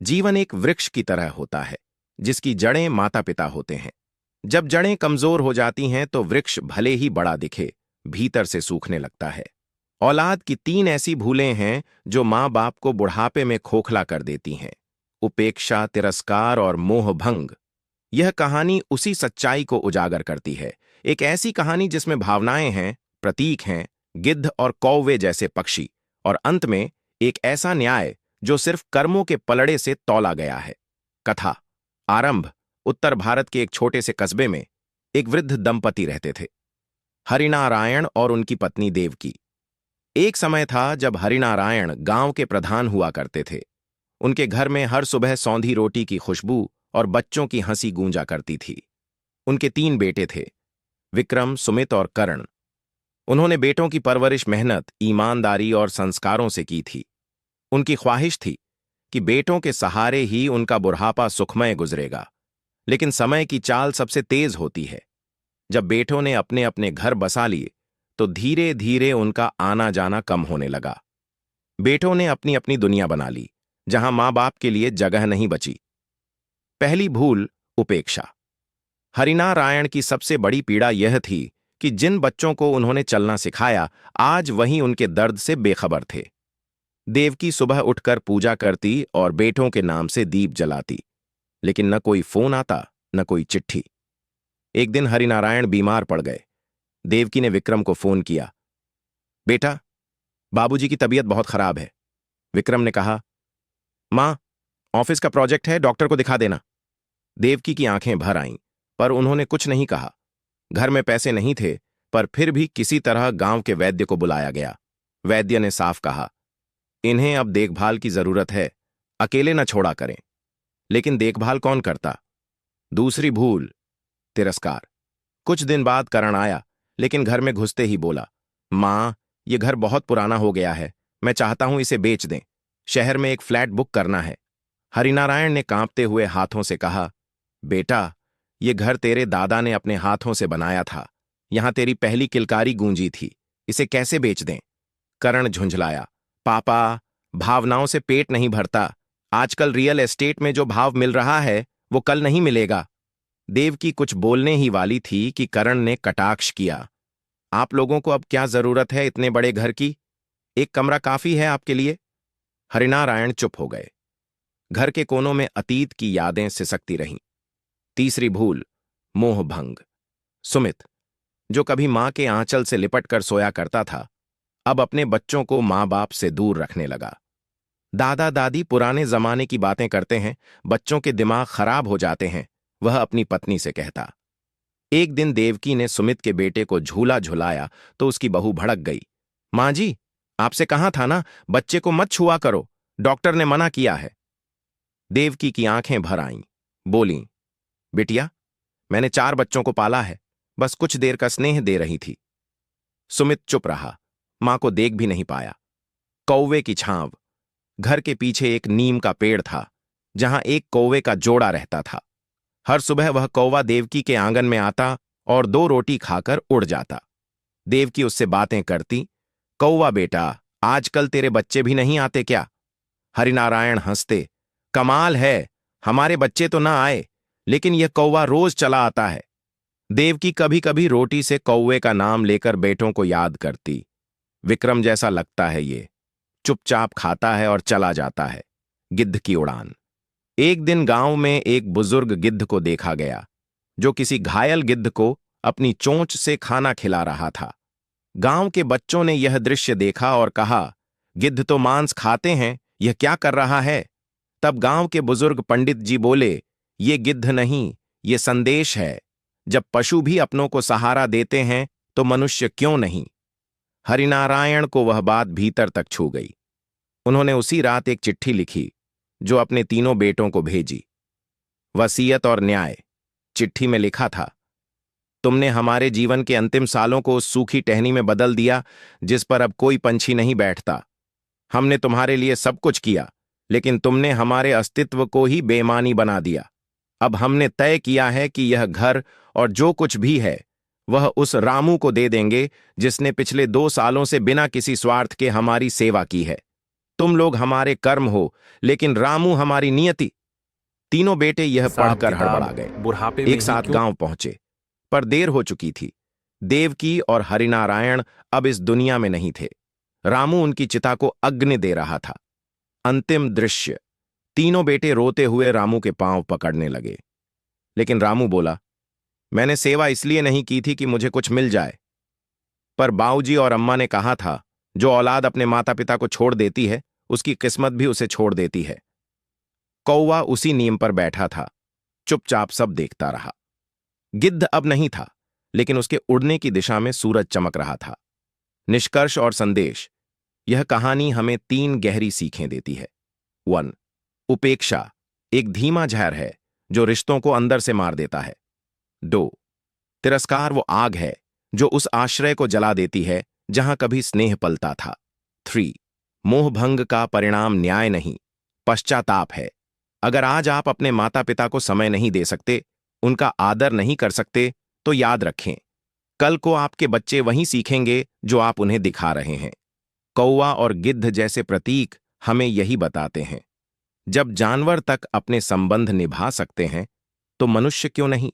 जीवन एक वृक्ष की तरह होता है जिसकी जड़ें माता पिता होते हैं। जब जड़ें कमजोर हो जाती हैं तो वृक्ष भले ही बड़ा दिखे, भीतर से सूखने लगता है। औलाद की तीन ऐसी भूलें हैं जो माँ बाप को बुढ़ापे में खोखला कर देती हैं: उपेक्षा, तिरस्कार और मोह भंग। यह कहानी उसी सच्चाई को उजागर करती है। एक ऐसी कहानी जिसमें भावनाएं हैं, प्रतीक हैं, गिद्ध और कौवे जैसे पक्षी, और अंत में एक ऐसा न्याय जो सिर्फ कर्मों के पलड़े से तौला गया है। कथा आरंभ। उत्तर भारत के एक छोटे से कस्बे में एक वृद्ध दंपति रहते थे, हरिनारायण और उनकी पत्नी देवकी। एक समय था जब हरिनारायण गांव के प्रधान हुआ करते थे। उनके घर में हर सुबह सौंधी रोटी की खुशबू और बच्चों की हंसी गूंजा करती थी। उनके तीन बेटे थे, विक्रम, सुमित और करण। उन्होंने बेटों की परवरिश मेहनत, ईमानदारी और संस्कारों से की थी। उनकी ख्वाहिश थी कि बेटों के सहारे ही उनका बुढ़ापा सुखमय गुजरेगा। लेकिन समय की चाल सबसे तेज होती है। जब बेटों ने अपने अपने घर बसा लिए तो धीरे धीरे उनका आना जाना कम होने लगा। बेटों ने अपनी अपनी दुनिया बना ली, जहां मां बाप के लिए जगह नहीं बची। पहली भूल, उपेक्षा। हरिनारायण की सबसे बड़ी पीड़ा यह थी कि जिन बच्चों को उन्होंने चलना सिखाया, आज वहीं उनके दर्द से बेखबर थे। देवकी सुबह उठकर पूजा करती और बेटों के नाम से दीप जलाती, लेकिन न कोई फोन आता, न कोई चिट्ठी। एक दिन हरिनारायण बीमार पड़ गए। देवकी ने विक्रम को फोन किया। बेटा, बाबूजी की तबीयत बहुत खराब है। विक्रम ने कहा, मां, ऑफिस का प्रोजेक्ट है, डॉक्टर को दिखा देना। देवकी की आंखें भर आईं, पर उन्होंने कुछ नहीं कहा। घर में पैसे नहीं थे, पर फिर भी किसी तरह गांव के वैद्य को बुलाया गया। वैद्य ने साफ कहा, इन्हें अब देखभाल की जरूरत है, अकेले न छोड़ा करें। लेकिन देखभाल कौन करता? दूसरी भूल, तिरस्कार। कुछ दिन बाद करण आया, लेकिन घर में घुसते ही बोला, मां, ये घर बहुत पुराना हो गया है, मैं चाहता हूं इसे बेच दें। शहर में एक फ्लैट बुक करना है। हरिनारायण ने कांपते हुए हाथों से कहा, बेटा, ये घर तेरे दादा ने अपने हाथों से बनाया था। यहां तेरी पहली किलकारी गूंजी थी, इसे कैसे बेच दें? करण झुंझलाया, पापा, भावनाओं से पेट नहीं भरता। आजकल रियल एस्टेट में जो भाव मिल रहा है वो कल नहीं मिलेगा। देवकी कुछ बोलने ही वाली थी कि करण ने कटाक्ष किया, आप लोगों को अब क्या जरूरत है इतने बड़े घर की? एक कमरा काफी है आपके लिए। हरिनारायण चुप हो गए। घर के कोनों में अतीत की यादें सिसकती रहीं। तीसरी भूल, मोह भंग। सुमित, जो कभी मां के आंचल से लिपट कर सोया करता था, अब अपने बच्चों को मां बाप से दूर रखने लगा। दादा दादी पुराने जमाने की बातें करते हैं, बच्चों के दिमाग खराब हो जाते हैं, वह अपनी पत्नी से कहता। एक दिन देवकी ने सुमित के बेटे को झूला झुलाया तो उसकी बहू भड़क गई। मां जी, आपसे कहा था ना, बच्चे को मत छुआ करो, डॉक्टर ने मना किया है। देवकी की आंखें भर आईं, बोलीं, बिटिया, मैंने 4 बच्चों को पाला है, बस कुछ देर का स्नेह दे रही थी। सुमित चुप रहा, मां को देख भी नहीं पाया। कौवे की छांव। घर के पीछे एक नीम का पेड़ था, जहां एक कौवे का जोड़ा रहता था। हर सुबह वह कौवा देवकी के आंगन में आता और 2 रोटी खाकर उड़ जाता। देवकी उससे बातें करती, कौवा बेटा, आजकल तेरे बच्चे भी नहीं आते क्या? हरिनारायण हंसते, कमाल है, हमारे बच्चे तो ना आए, लेकिन यह कौवा रोज चला आता है। देवकी कभी कभी रोटी से कौवे का नाम लेकर बेटों को याद करती। विक्रम जैसा लगता है ये, चुपचाप खाता है और चला जाता है। गिद्ध की उड़ान। एक दिन गांव में एक बुजुर्ग गिद्ध को देखा गया, जो किसी घायल गिद्ध को अपनी चोंच से खाना खिला रहा था। गांव के बच्चों ने यह दृश्य देखा और कहा, गिद्ध तो मांस खाते हैं, यह क्या कर रहा है? तब गांव के बुजुर्ग पंडित जी बोले, ये गिद्ध नहीं, ये संदेश है। जब पशु भी अपनों को सहारा देते हैं तो मनुष्य क्यों नहीं? हरिनारायण को वह बात भीतर तक छू गई। उन्होंने उसी रात एक चिट्ठी लिखी, जो अपने तीनों बेटों को भेजी। वसीयत और न्याय। चिट्ठी में लिखा था, तुमने हमारे जीवन के अंतिम सालों को उस सूखी टहनी में बदल दिया जिस पर अब कोई पंछी नहीं बैठता। हमने तुम्हारे लिए सब कुछ किया, लेकिन तुमने हमारे अस्तित्व को ही बेमानी बना दिया। अब हमने तय किया है कि यह घर और जो कुछ भी है वह उस रामू को दे देंगे जिसने पिछले 2 सालों से बिना किसी स्वार्थ के हमारी सेवा की है। तुम लोग हमारे कर्म हो, लेकिन रामू हमारी नियति। तीनों बेटे यह हिसाब पढ़कर हड़बड़ा किताब गए। बुढ़ापे में एक ही साथ क्यों? गांव पहुंचे, पर देर हो चुकी थी। देवकी और हरिनारायण अब इस दुनिया में नहीं थे। रामू उनकी चिता को अग्नि दे रहा था। अंतिम दृश्य। तीनों बेटे रोते हुए रामू के पांव पकड़ने लगे, लेकिन रामू बोला, मैंने सेवा इसलिए नहीं की थी कि मुझे कुछ मिल जाए, पर बाऊजी और अम्मा ने कहा था, जो औलाद अपने माता पिता को छोड़ देती है, उसकी किस्मत भी उसे छोड़ देती है। कौवा उसी नीम पर बैठा था, चुपचाप सब देखता रहा। गिद्ध अब नहीं था, लेकिन उसके उड़ने की दिशा में सूरज चमक रहा था। निष्कर्ष और संदेश। यह कहानी हमें 3 गहरी सीखें देती है। 1. उपेक्षा एक धीमा जहर है जो रिश्तों को अंदर से मार देता है। 2. तिरस्कार वो आग है जो उस आश्रय को जला देती है जहां कभी स्नेह पलता था। 3. मोहभंग का परिणाम न्याय नहीं, पश्चाताप है। अगर आज आप अपने माता पिता को समय नहीं दे सकते, उनका आदर नहीं कर सकते, तो याद रखें, कल को आपके बच्चे वही सीखेंगे जो आप उन्हें दिखा रहे हैं। कौवा और गिद्ध जैसे प्रतीक हमें यही बताते हैं, जब जानवर तक अपने संबंध निभा सकते हैं, तो मनुष्य क्यों नहीं।